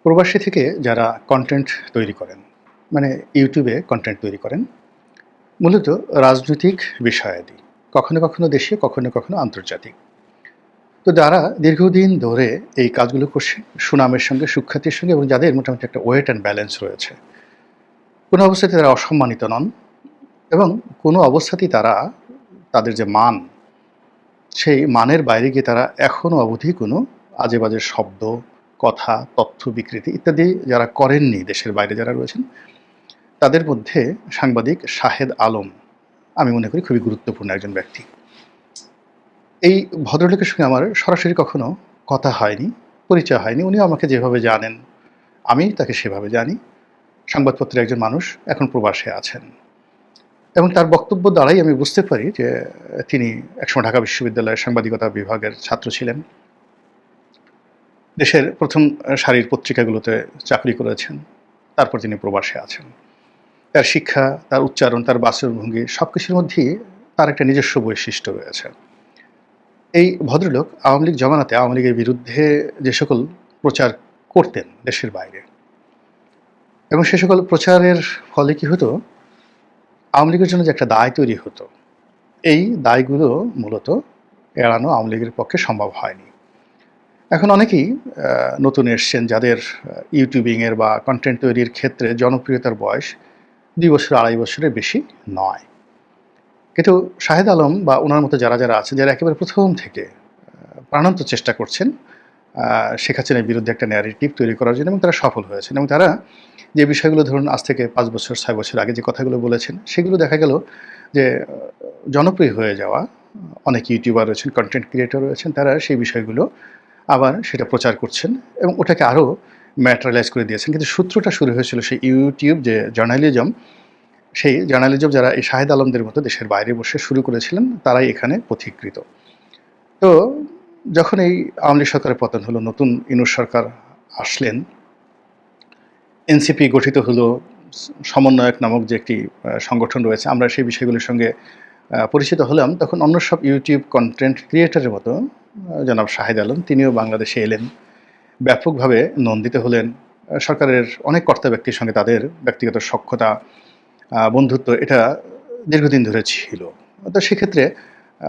প্রবাসী থেকে যারা কনটেন্ট তৈরি করেন, মানে ইউটিউবে কনটেন্ট তৈরি করেন, মূলত রাজনৈতিক বিষয়াদি। কখনো, কখনো দেশীয়, কখনো, কখনো আন্তর্জাতিক। তো যারা দীর্ঘদিন ধরে এই কাজগুলো করছেন সুনামের সঙ্গে, সুখ্যাতির সঙ্গে এবং যাদের মোটামুটি একটা ওয়েট অ্যান্ড ব্যালেন্স রয়েছে। কোনো অবস্থাতেই তারা অসম্মানিত নন এবং কোনো অবস্থাতেই তারা তাদের যে মান, সেই মানের বাইরে গিয়ে তারা এখনো অবধি কোনো আজেবাজে শব্দ, কথা, তথ্য বিকৃতি ইত্যাদি যারা করেননি দেশের বাইরে যারা রয়েছেন, তাদের মধ্যে সাংবাদিক শাহেদ আলম আমি মনে করি খুবই গুরুত্বপূর্ণ একজন ব্যক্তি। এই ভদ্রলোকের সঙ্গে আমার সরাসরি কখনো কথা হয়নি, পরিচয় হয়নি। উনিও আমাকে যেভাবে জানেন, আমি তাকে সেভাবে জানি। সংবাদপত্রের একজন মানুষ, এখন প্রবাসে আছেন এবং তার বক্তব্য দ্বারাই আমি বুঝতে পারি যে তিনি একসময় ঢাকা বিশ্ববিদ্যালয়ের সাংবাদিকতা বিভাগের ছাত্র ছিলেন। দেশের প্রথম সারির পত্রিকাগুলোতে চাকরি করেছেন। তারপর তিনি প্রবাসে আছেন। তার শিক্ষা, তার উচ্চারণ, তার বাচনভঙ্গি সবকিছুর মধ্যেই তার একটা নিজস্ব বৈশিষ্ট্য রয়েছে। এই ভদ্রলোক আওয়ামী লীগ জমানাতে আওয়ামী লীগের বিরুদ্ধে যে সকল প্রচার করতেন দেশের বাইরে এবং সে সকল প্রচারের ফলে কি হতো, আওয়ামী লীগের জন্য যে একটা দায় তৈরি হতো, এই দায়গুলো মূলত এড়ানো আওয়ামী লীগের পক্ষে সম্ভব হয়নি। এখন অনেকেই নতুন এসছেন যাদের ইউটিউবিংয়ের বা কন্টেন্ট তৈরির ক্ষেত্রে জনপ্রিয়তার বয়স ২ বছর ২.৫ বছরের বেশি নয়। কিন্তু শাহেদ আলম বা ওনার মতো যারা আছেন, যারা একেবারে প্রথম থেকে প্রাণান্ত চেষ্টা করছেন শেখ হাসিনার বিরুদ্ধে একটা ন্যারেটিভ তৈরি করার জন্য এবং তারা সফল হয়েছেন এবং তারা যে বিষয়গুলো ধরুন আজ থেকে ৫ বছর ৬ বছর আগে যে কথাগুলো বলেছেন, সেগুলো দেখা গেল যে জনপ্রিয় হয়ে যাওয়া অনেক ইউটিউবার রয়েছেন, কন্টেন্ট ক্রিয়েটর রয়েছেন, তারা সেই বিষয়গুলো আবার সেটা প্রচার করছেন এবং ওটাকে আরও ম্যাটেরিয়ালাইজ করে দিয়েছেন। কিন্তু সূত্রটা শুরু হয়েছিল সেই ইউটিউব যে জার্নালিজম, সেই জার্নালিজম যারা এই শাহেদ আলমদের মতো দেশের বাইরে বসে শুরু করেছিলেন, তারাই এখানে পথিকৃত। তো যখন এই আওয়ামী লীগ সরকারের পতন হলো, নতুন ইউনূস সরকার আসলেন, এনসিপি গঠিত হলো, সমন্বয়ক নামক যে একটি সংগঠন রয়েছে, আমরা সেই বিষয়গুলোর সঙ্গে পরিচিত হলাম। তখন অন্য সব ইউটিউব কন্টেন্ট ক্রিয়েটরের মতো জনাব শাহেদ আলম তিনিও বাংলাদেশে এলেন, ব্যাপকভাবে নন্দিত হলেন। সরকারের অনেক কর্তা ব্যক্তির সঙ্গে তাদের ব্যক্তিগত সখ্যতা, বন্ধুত্ব এটা দীর্ঘদিন ধরে ছিল। তো সেক্ষেত্রে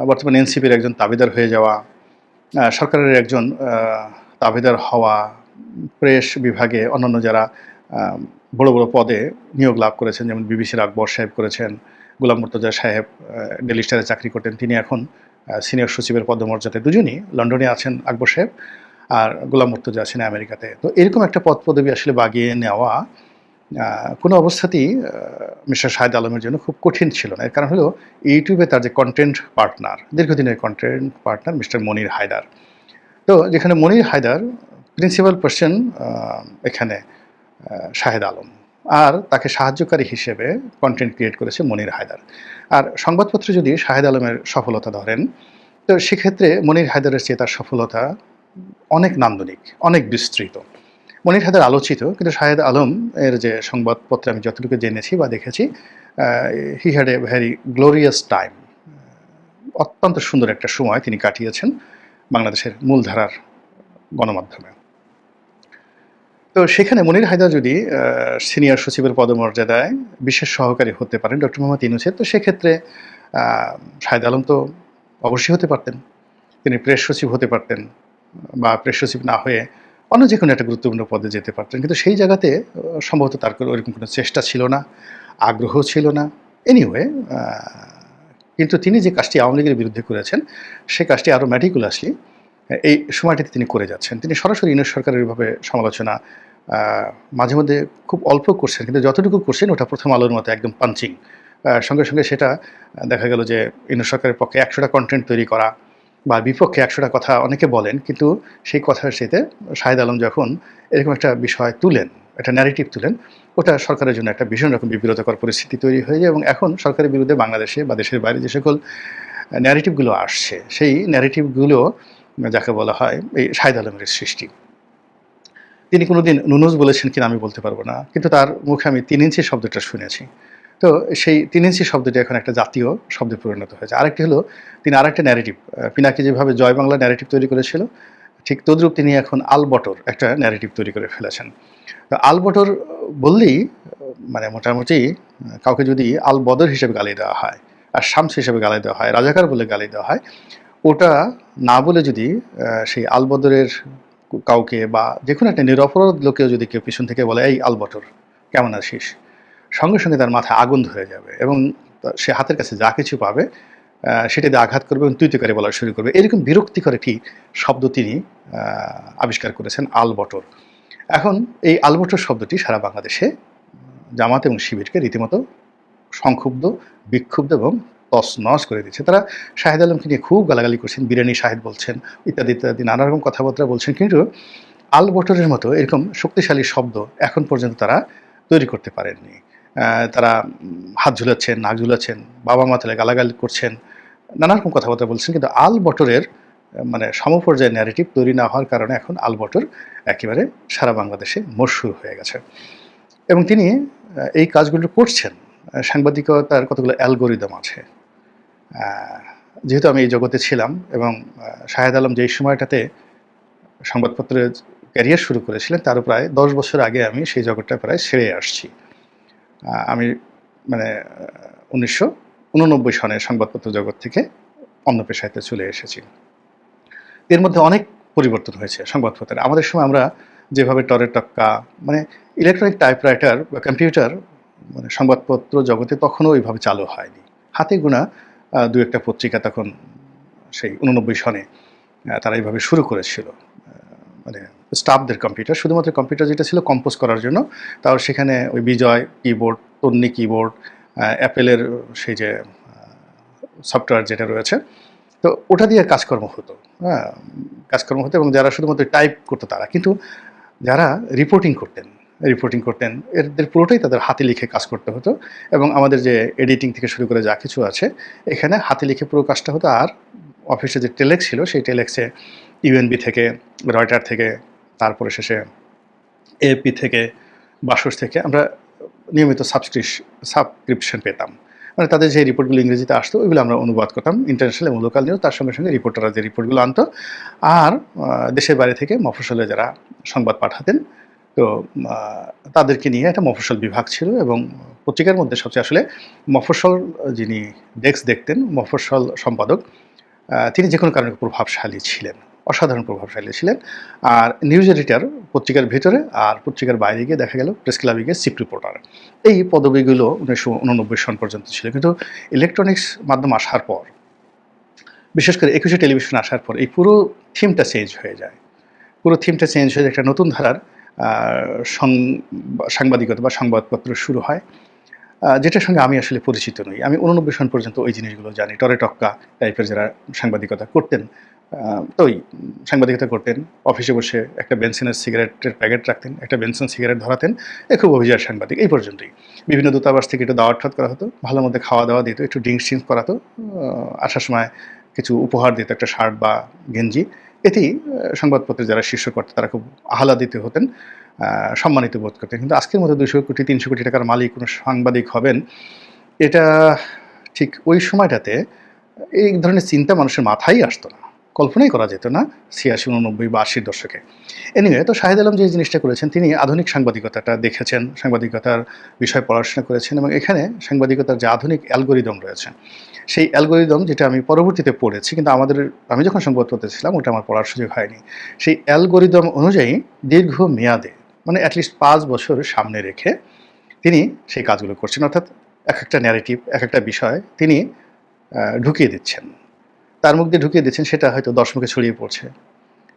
বর্তমানে এনসিপির একজন তাবেদার হয়ে যাওয়া, সরকারের একজন তাবেদার হওয়া, প্রেস বিভাগে অন্যান্য যারা বড় বড় পদে নিয়োগ লাভ করেছেন, যেমন বিবিসির আকবর সাহেব করেছেন, গোলাম মুর্তজা সাহেব ডেইলি স্টারে চাকরি করতেন, তিনি এখন সিনিয়র সচিবের পদমর্যাদায়, দুজনই লন্ডনে আছেন আকবর সাহেব, আর গোলাম মুর্তজা আছেন আমেরিকাতে। তো এরকম একটা পদ পদবি আসলে বাগিয়ে নেওয়া কোনো অবস্থাতেই মিস্টার শাহেদ আলমের জন্য খুব কঠিন ছিল না। এর কারণ হলো ইউটিউবে তার যে কন্টেন্ট পার্টনার, দীর্ঘদিনের কন্টেন্ট পার্টনার মিস্টার মনির হায়দার। তো যেখানে মনির হায়দার প্রিন্সিপাল পারসন, এখানে শাহেদ আলম, আর তাকে সাহায্যকারী হিসেবে কন্টেন্ট ক্রিয়েট করেছে মনির হায়দার। আর সংবাদপত্রে যদি শাহেদ আলমের সফলতা ধরেন, তো সেক্ষেত্রে মনির হায়দারের চেয়ে তার সফলতা অনেক নান্দনিক, অনেক বিস্তৃত। মনির হায়দার আলোচিত, কিন্তু শাহেদ আলম এর যে সংবাদপত্রে আমি যতটুকু জেনেছি বা দেখেছি, he had a very glorious time. অত্যন্ত সুন্দর একটা সময় তিনি কাটিয়েছেন বাংলাদেশের মূলধারার গণমাধ্যমে। তো সেখানে মনির হায়দার যদি সিনিয়র সচিবের পদমর্যাদায় বিশেষ সহকারী হতে পারেন ডক্টর মোহাম্মদ ইউনূসের, তো সেক্ষেত্রে শাহেদ আলম তো অবশ্যই হতে পারতেন। তিনি প্রেস সচিব হতে পারতেন বা প্রেস সচিব না হয়ে অন্য যে কোনো একটা গুরুত্বপূর্ণ পদে যেতে পারতেন। কিন্তু সেই জায়গাতে সম্ভবত তার ওইরকম কোনো চেষ্টা ছিল না, আগ্রহ ছিল না। এনিওয়ে, কিন্তু তিনি যে কাজটি আওয়ামী লীগের বিরুদ্ধে করেছেন, সেই কাজটি আরও ম্যাটিকুলাসলি এই সময়টিতে তিনি করে যাচ্ছেন। তিনি সরাসরি ইউনূস সরকারের এভাবে সমালোচনা মাঝে মধ্যে খুব অল্প করছেন, কিন্তু যতটুকু করছেন ওটা প্রথম আলোর মতো একদম পাঞ্চিং। সঙ্গে সঙ্গে সেটা দেখা গেল যে ইউনূস সরকারের পক্ষে ১০০টা কন্টেন্ট তৈরি করা বা বিপক্ষে ১০০টা কথা অনেকে বলেন, কিন্তু সেই কথার সাথে শাহেদ আলম যখন এরকম একটা বিষয় তুলেন, একটা ন্যারেটিভ তুলেন, ওটা সরকারের জন্য একটা ভীষণ রকম বিব্রতকর পরিস্থিতি তৈরি হয়ে যায় এবং এখন সরকারের বিরুদ্ধে বাংলাদেশে বা দেশের বাইরে যে সকল ন্যারেটিভগুলো আসছে, সেই ন্যারেটিভগুলো যাকে বলা হয় এই শাহেদ আলমের সৃষ্টি। তিনি কোনোদিন নুনুজ বলেছেন কিনা আমি বলতে পারবো না, কিন্তু তার মুখে আমি ৩ ইঞ্চি শব্দটা শুনেছি। তো সেই ৩ ইঞ্চি শব্দটি এখন একটা জাতীয় শব্দে পরিণত হয়েছে। আরেকটি হলো তিনি আরেকটা ন্যারেটিভ, পিনাকি যেভাবে জয় বাংলা ন্যারেটিভ তৈরি করেছিল, ঠিক তদ্রূপ তিনি এখন আলবটর একটা ন্যারেটিভ তৈরি করে ফেলেছেন। তো আলবটর বললেই মানে মোটামুটি কাউকে যদি আল বদর হিসেবে গালি দেওয়া হয় আর শামস হিসেবে গালি দেওয়া হয়, রাজাকার বলে গালি দেওয়া হয়, ওটা না বলে যদি সেই আল বদরের কাউকে বা যে কোনো একটা নিরপরাধ লোকেও যদি কেউ পিছন থেকে বলে এই আল বটর কেমন আছিস, সঙ্গে সঙ্গে তার মাথায় আগুন ধরে যাবে এবং সে হাতের কাছে যা কিছু পাবে সেটাতে আঘাত করবে এবং তুইতে বলা শুরু করবে। এরকম বিরক্তিকর একটি শব্দ তিনি আবিষ্কার করেছেন, আল বটর। এখন এই আলবটর শব্দটি সারা বাংলাদেশে জামাত এবং শিবিরকে রীতিমতো সংক্ষুব্ধ, বিক্ষুব্ধ এবং তছনছ করে দিচ্ছে। তারা শাহেদ আলমকে নিয়ে খুব গালাগালি করছেন, বিরিয়ানি শাহেদ বলছেন, ইত্যাদি ইত্যাদি নানা রকম কথাবার্তা বলছেন, কিন্তু আলবটরের মতো এরকম শক্তিশালী শব্দ এখন পর্যন্ত তারা তৈরি করতে পারেননি। তারা হাত ঝুলাচ্ছেন, নাক ঝুলাচ্ছেন, বাবা মা তাহলে গালাগালি করছেন, নানা রকম কথাবার্তা বলছেন, কিন্তু আলবটরের মানে সমপর্যায়ের ন্যারেটিভ তৈরি না হওয়ার কারণে এখন আলবটর একেবারে সারা বাংলাদেশে মশহুর হয়ে গেছে এবং তিনি এই কাজগুলো করছেন। সাংবাদিকতার কতগুলো অ্যালগোরিদম আছে। যেহেতু আমি এই জগতে ছিলাম এবং শাহেদ আলম যেই সময়টাতে সংবাদপত্রের ক্যারিয়ার শুরু করেছিলেন তারও প্রায় 10 বছর আগে আমি সেই জগৎটা প্রায় ছেড়ে আসছি। আমি মানে 1989 সনে সংবাদপত্র জগৎ থেকে অন্য পেশাতে চলে এসেছি। এর মধ্যে অনেক পরিবর্তন হয়েছে সংবাদপত্রের। আমাদের সময় আমরা যেভাবে টরের টক্কা মানে ইলেকট্রনিক টাইপরাইটার বা কম্পিউটার মানে সংবাদপত্র জগতে তখনও ওইভাবে চালু হয়নি। হাতে গোনা দু একটা পত্রিকা তখন সেই 89 সনে তারা এইভাবে শুরু করেছিল। মানে স্টাফদের কম্পিউটার, শুধুমাত্র কম্পিউটার যেটা ছিল কম্পোজ করার জন্য, তাও সেখানে ওই বিজয় কিবোর্ড, তন্নি কিবোর্ড, অ্যাপেলের সেই যে সফটওয়্যার যেটা রয়েছে, তো ওটা দিয়ে কাজকর্ম হতো। হ্যাঁ, কাজকর্ম হতো এবং যারা শুধুমাত্র টাইপ করতো তারা, কিন্তু যারা রিপোর্টিং করতেন এদের পুরোটাই তাদের হাতে লিখে কাজ করতে হতো এবং আমাদের যে এডিটিং থেকে শুরু করে যা কিছু আছে এখানে হাতে লিখে পুরো কাজটা হতো। আর অফিসে যে টেলেক্স ছিল সেই টেলেক্সে ইউএনবি থেকে, রয়টার থেকে, তারপরে শেষে এএপি থেকে, বাসস থেকে আমরা নিয়মিত সাবস্ক্রিপশন পেতাম। মানে তাদের যে রিপোর্টগুলো ইংরেজিতে আসতো ওইগুলো আমরা অনুবাদ করতাম, ইন্টারন্যাশনাল এবং লোকাল নিউজ, তার সঙ্গে সঙ্গে রিপোর্টাররা যে রিপোর্টগুলো আনতো। আর দেশের বাইরে থেকে মফস্বলে যারা সংবাদ পাঠাতেন, তো তাদেরকে নিয়ে একটা মফস্বল বিভাগ ছিল এবং পত্রিকার মধ্যে সবচেয়ে আসলে মফস্বল যিনি ডেস্ক দেখতেন, মফস্বল সম্পাদক, তিনি যে কোনো কারণে প্রভাবশালী ছিলেন, অসাধারণ প্রভাবশালী ছিলেন। আর নিউজ এডিটর পত্রিকার ভেতরে আর পত্রিকার বাইরে গিয়ে দেখা গেল প্রেস ক্লাবে গিয়ে চিফ রিপোর্টার, এই পদবিগুলো 1989 সন পর্যন্ত ছিল। কিন্তু ইলেকট্রনিক্স মাধ্যম আসার পর, বিশেষ করে 21শে টেলিভিশন আসার পর এই পুরো থিমটা চেঞ্জ হয়ে যায়। একটা নতুন ধারার সাংবাদিকতা বা সংবাদপত্র শুরু হয়, যেটার সঙ্গে আমি আসলে পরিচিত নই। আমি 89 সন পর্যন্ত ওই জিনিসগুলো জানি। টরে টক্কা টাইপের যারা সাংবাদিকতা করতেন, তো ওই সাংবাদিকতা করতেন, অফিসে বসে একটা বেনসিনের সিগারেটের প্যাকেট রাখতেন, একটা বেনসিন সিগারেট ধরাতেন, খুব অভিজাত সাংবাদিক, এই পর্যন্তই। বিভিন্ন দূতাবাস থেকে একটু দাওয়াত ঠাত করা হতো, ভালো মধ্যে খাওয়া দাওয়া দিত, একটু ড্রিঙ্কস টিঙ্কস করাতো, আসার সময় কিছু উপহার দিত, একটা শার্ট বা গেঞ্জি। এতেই সংবাদপত্রের যারা শীর্ষ কর্তা তারা খুব আহ্লাদিত হতেন, সম্মানিত বোধ করতেন। কিন্তু আজকের মতো 200 কোটি 300 কোটি টাকার মালিক কোনো সাংবাদিক হবেন, এটা ঠিক ওই সময়টাতে এই ধরনের চিন্তা মানুষের মাথায় আসতো না, কল্পনাই করা যেত না 86, 89 বা 80-র দশকে। এনিওয়ে, তো শাহেদ আলম যে জিনিসটা করেছেন, তিনি আধুনিক সাংবাদিকতাটা দেখেছেন, সাংবাদিকতার বিষয়ে পড়াশোনা করেছেন এবং এখানে সাংবাদিকতার যে আধুনিক অ্যালগোরিদম রয়েছে, সেই অ্যালগোরিদম যেটা আমি পরবর্তীতে পড়েছি, কিন্তু আমি যখন সংবাদপত্রে ছিলাম ওটা আমার পড়ার সুযোগ হয়নি। সেই অ্যালগোরিদম অনুযায়ী দীর্ঘ মেয়াদে, মানে অ্যাটলিস্ট 5 বছর সামনে রেখে তিনি সেই কাজগুলো করছেন। অর্থাৎ এক একটা ন্যারেটিভ, এক একটা বিষয় তিনি ঢুকিয়ে দিচ্ছেন, তার মুখ দিয়ে ঢুকিয়ে দিচ্ছেন, সেটা হয়তো 10 মুখে ছড়িয়ে পড়ছে।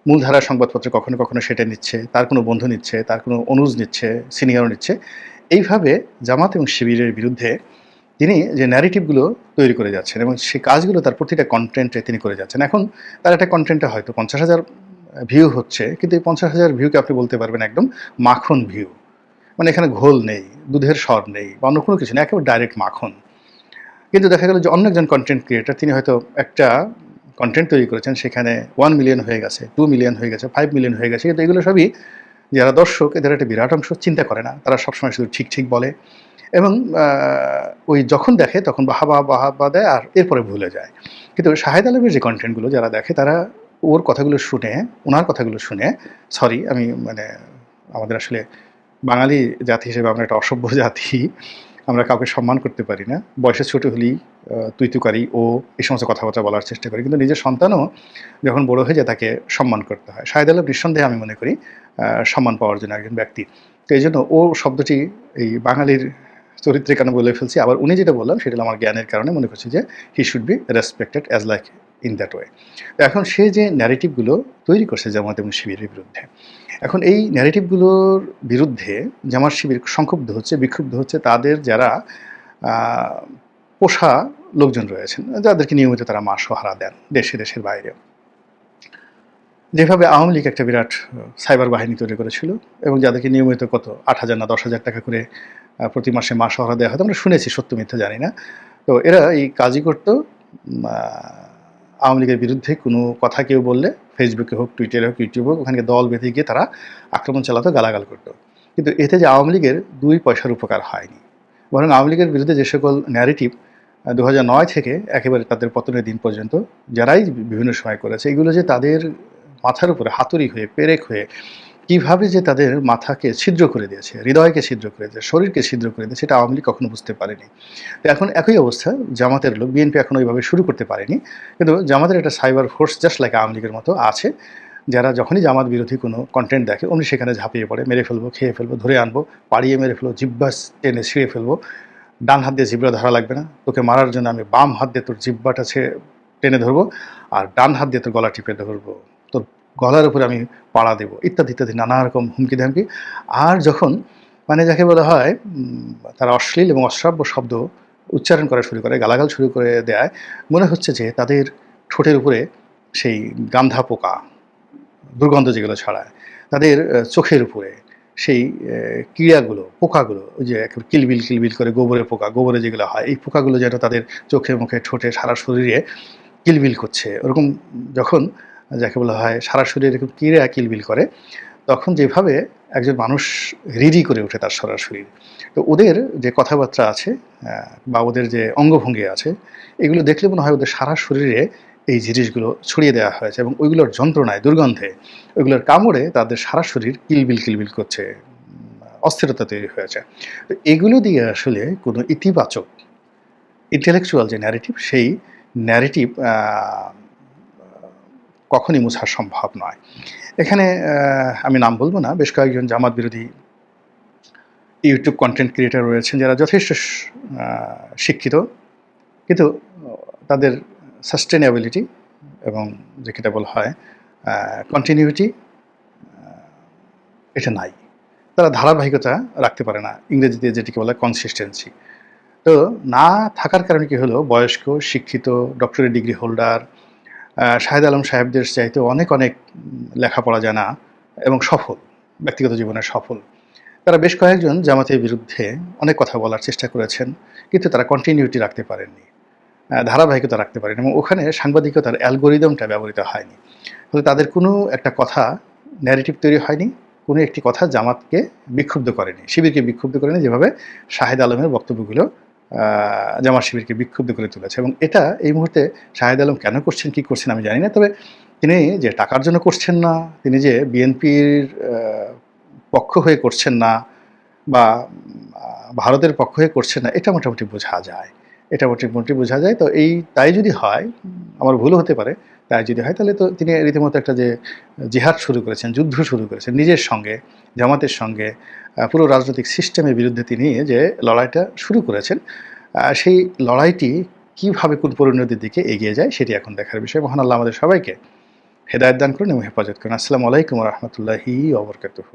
মূলধারার সংবাদপত্রে কখনো কখনো সেটা নিচ্ছে, তার কোনো বন্ধু নিচ্ছে, তার কোনো অনুজ নিচ্ছে, সিনিয়র নিচ্ছে। এইভাবে জামাত এবং শিবিরের বিরুদ্ধে তিনি যে ন্যারেটিভগুলো তৈরি করে যাচ্ছেন এবং সেই কাজগুলো তার প্রতিটা কন্টেন্টে তিনি করে যাচ্ছেন। এখন তার একটা কন্টেন্টে হয়তো 50,000 ভিউ হচ্ছে, কিন্তু এই 50,000 ভিউকে আপনি বলতে পারবেন একদম মাখন ভিউ। মানে এখানে ঘোল নেই, দুধের স্বর নেই বা অন্য কোনো কিছু নেই, একেবারে ডাইরেক্ট মাখন। কিন্তু দেখা গেল যে অন্য একজন কন্টেন্ট ক্রিয়েটার, তিনি হয়তো একটা কন্টেন্ট তৈরি করেছেন, সেখানে 1 মিলিয়ন হয়ে গেছে, 2 মিলিয়ন হয়ে গেছে, 5 মিলিয়ন হয়ে গেছে, কিন্তু এগুলো সবই যারা দর্শক, এদের একটা বিরাট অংশ চিন্তা করে না, তারা সবসময় শুধু ঠিক ঠিক বলে এবং ওই যখন দেখে তখন বাহাবা দেয় আর এরপরে ভুলে যায়। কিন্তু শাহেদ আলমের যে কন্টেন্টগুলো যারা দেখে, তারা ওর কথাগুলো শুনে, ওনার কথাগুলো শুনে, সরি আমি মানে আমাদের আসলে বাঙালি জাতি হিসেবে আমরা একটা অসভ্য জাতি। আমরা কাউকে সম্মান করতে পারি না। বয়সে ছোট হলেই তুই-তুকারি, ও এই সমস্ত কথাবার্তা বলার চেষ্টা করি। কিন্তু নিজের সন্তানও যখন বড় হয়ে যায় তাকে সম্মান করতে হয়। শাহেদ আলম নিঃসন্দেহে আমি মনে করি সম্মান পাওয়ার জন্য একজন ব্যক্তি। তো এইজন্য ও শব্দটি এই বাঙালির চরিত্রে কেন বলে ফেলছি। আবার উনি যেটা বললাম সেটা হলো আমার জ্ঞানের কারণে মনে করছি যে he should be respected as like in that way. এখন সে যে ন্যারেটিভগুলো তৈরি করছে জামাত এবং শিবিরের বিরুদ্ধে, এখন এই ন্যারেটিভগুলোর বিরুদ্ধে জামাত শিবির সংক্ষুব্ধ হচ্ছে, বিক্ষুব্ধ হচ্ছে তাদের যারা পোষা লোকজন রয়েছেন, যাদেরকে নিয়মিত তারা মাসোহারা দেন দেশের বাইরেও। যেভাবে আওয়ামী লীগ একটা বিরাট সাইবার বাহিনী তৈরি করেছিল এবং যাদেরকে নিয়মিত কত ৮,০০০ না ১০,০০০ টাকা করে প্রতি মাসে মাসোহারা দেওয়া হতো, আমরা শুনেছি, সত্য মিথ্যা জানি না। তো এরা এই কাজই করতো। আওয়ামী লীগের বিরুদ্ধে কোনো কথা কেউ বললে ফেসবুকে হোক, টুইটারে হোক, ইউটিউবে হোক, ওখানে দল বেঁধে গিয়ে তারা আক্রমণ চালাতো, গালাগাল করতো। কিন্তু এতে যে আওয়ামী লীগের ২ পয়সার উপকার হয়নি, বরং আওয়ামী লীগের বিরুদ্ধে যে সকল ন্যারেটিভ ২০০৯ থেকে একেবারে তাদের পতনের দিন পর্যন্ত যারাই বিভিন্ন সময় করেছে, এগুলো যে তাদের মাথার উপরে হাতুড়ি হয়ে, পেরেক হয়ে কীভাবে যে তাদের মাথাকে ছিদ্র করে দিয়েছে, হৃদয়কে ছিদ্র করে দিয়েছে, শরীরকে ছিদ্র করে দিয়েছে, সেটা আওয়ামী লীগ কখনো বুঝতে পারেনি। তো এখন একই অবস্থা জামাতের লোক, বিএনপি এখন ওইভাবে শুরু করতে পারেনি, কিন্তু জামাতের একটা cyber force just like Awami লীগের মতো আছে, যারা যখনই জামাত বিরোধী কোনো কন্টেন্ট দেখে অমনি সেখানে ঝাঁপিয়ে পড়ে, মেরে ফেলবো, খেয়ে ফেলবো, ধরে আনবো, পাড়িয়ে মেরে ফেলবো, জিব্বা টেনে ছিঁড়ে ফেলবো, ডান হাত দিয়ে জিব্বা ধরা লাগবে না, তোকে মারার জন্য আমি বাম হাত দিয়ে তোর জিব্বাটা টেনে ধরবো, আর ডান হাত দিয়ে তোর গলা টিপে ধরবো, তোর গলার উপরে আমি পাড়া দেবো, ইত্যাদি ইত্যাদি নানা রকম হুমকি ধামকি। আর যখন মানে যাকে বলা হয় তারা অশ্লীল এবং অশ্রাব্য শব্দ উচ্চারণ করা শুরু করে, গালাগাল শুরু করে দেয়, মনে হচ্ছে যে তাদের ঠোঁটের উপরে সেই গান্ধা পোকা দুর্গন্ধ যেগুলো ছড়ায়, তাদের চোখের উপরে সেই ক্রিয়াগুলো, পোকাগুলো, ওই যে একেবারে কিলবিল কিলবিল করে গোবরের পোকা, গোবরে যেগুলো হয়, এই পোকাগুলো যেন তাদের চোখে মুখে ঠোঁটে সারা শরীরে কিলবিল করছে। ওরকম যখন যাকে বলা হয় সারা শরীরে এরকম ক্রিয়া কিলবিল করে, তখন যেভাবে একজন মানুষ রিরি করে ওঠে তার সারা শরীর। তো ওদের যে কথাবার্তা আছে বা ওদের যে অঙ্গভঙ্গি আছে, এগুলো দেখলে মনে হয় ওদের সারা শরীরে এই জিনিসগুলো ছড়িয়ে দেওয়া হয়েছে এবং ওইগুলোর যন্ত্রণায়, দুর্গন্ধে, ওইগুলোর কামড়ে তাদের সারা শরীর কিলবিল কিলবিল করছে, অস্থিরতা তৈরি হয়েছে। তো এগুলো দিয়ে আসলে কোনো ইতিবাচক ইন্টেলেকচুয়াল যে ন্যারেটিভ, সেই ন্যারেটিভ কখনই মোছা সম্ভব নয়। এখানে আমি নাম বলবো না, বেশ কয়েকজন জামাত বিরোধী ইউটিউব কন্টেন্ট ক্রিয়েটার রয়েছেন যারা যথেষ্ট শিক্ষিত, কিন্তু তাদের সাস্টেনেবিলিটি এবং যেটা বলা হয় কন্টিনিউটি, এটা নাই। তারা ধারাবাহিকতা রাখতে পারে না, ইংরেজিতে যেটিকে বলা হয় কনসিস্টেন্সি। তো না থাকার কারণে কী হলো, বয়স্ক, শিক্ষিত, doctorate degree holder Shahed Alam সাহেবদের চাইতে অনেক অনেক লেখাপড়া জানা এবং সফল, ব্যক্তিগত জীবনে সফল, তারা বেশ কয়েকজন জামাতের বিরুদ্ধে অনেক কথা বলার চেষ্টা করেছেন, কিন্তু তারা কন্টিনিউটি রাখতে পারেননি, ধারাবাহিকতা রাখতে পারেন, এবং ওখানে সাংবাদিকতার অ্যালগোরিদমটা ব্যবহৃত হয়নি। ফলে তাদের কোনো একটা কথা ন্যারেটিভ তৈরি হয়নি, কোনো একটি কথা জামাতকে বিক্ষুব্ধ করেনি, শিবিরকে বিক্ষুব্ধ করেনি, যেভাবে শাহেদ আলমের বক্তব্যগুলো জামাত শিবিরকে বিক্ষুব্ধ করে তুলেছে। এবং এটা এই মুহূর্তে শাহেদ আলম কেন করছেন, কী করছেন আমি জানি না, তবে তিনি যে টাকার জন্য করছেন না, তিনি যে বিএনপির পক্ষ হয়ে করছেন না বা ভারতের পক্ষ হয়ে করছেন না, এটা মোটামুটি বোঝা যায়, এটা মোটামুটি বোঝা যায়। তো তাই যদি হয়, আমার ভুলও হতে পারে, তাই যদি হয় তাহলে তো তিনি রীতিমতো একটা যে জিহাদ শুরু করেছেন, যুদ্ধ শুরু করেছেন নিজের সঙ্গে, জামাতের সঙ্গে, পুরো রাজনৈতিক সিস্টেমের বিরুদ্ধে তিনি যে লড়াইটা শুরু করেছেন, সেই লড়াইটি কীভাবে কোন পরিণতির দিকে এগিয়ে যায় সেটি এখন দেখার বিষয়। মহান আল্লাহ আমাদের সবাইকে হেদায়েত দান করুন এবং হেফাজত করুন। আসসালামু আলাইকুম ওয়া রাহমাতুল্লাহি ওয়া বারাকাতুহু।